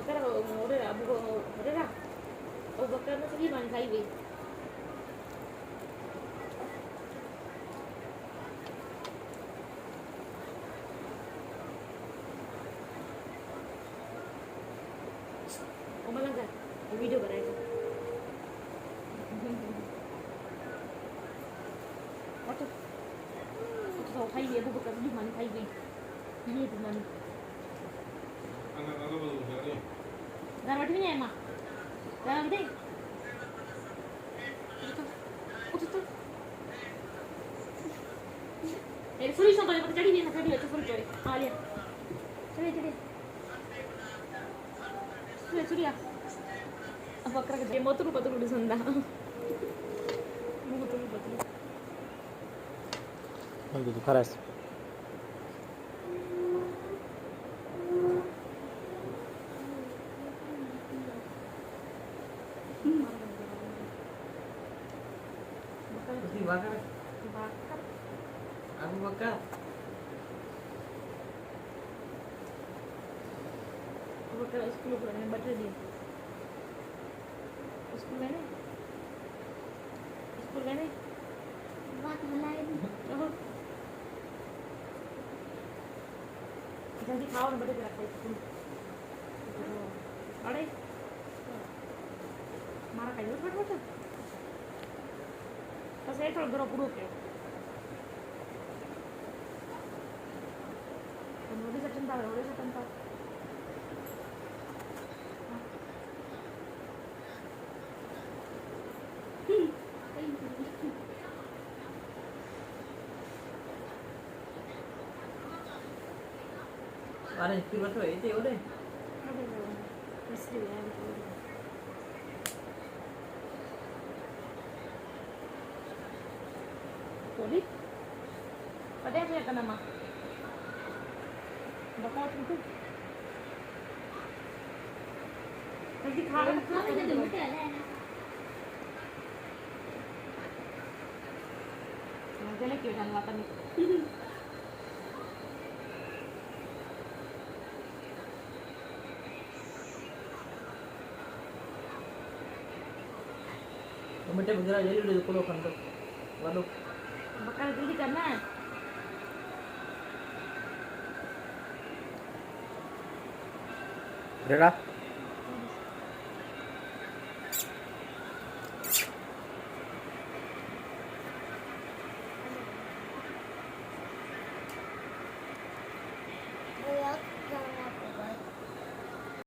Bakar udah Abu udah lah. Abu Bakar itu gimana kali? Omah lagi, video बनाएगा. तो खाई ले Abu Bakar gimana खाई गई? Ini gimana? Anak-anak baru cari. Dar bati ni emma. Dar gede. Udah. Sorry sampai pada jadi ni nak jadi macam sorry. Lihat. Cari. Sorry ya. Apa kerja kerja motor di sana. Motor. Gitu keras. Dibakar. Abu Bakar. Abu Bakar 10 bulan yang baca dia. 10 kan? 10 kan? Buat lain. Oh. Jadi kau nak baca berapa itu? Ada? Marah kayu baca. Saya kalau gerok ya. Udah saya centang. Ada ikut betul itu udah. Mesti ya. Boleh? Pada apa yang nama? Bakal itu. Nanti kalau jadi mesti ada. Nanti lagi jangan makan itu. Kemudian bergerak jadi udah 10 kan tuh. Waduh. Bakal jadi karena Udah lah.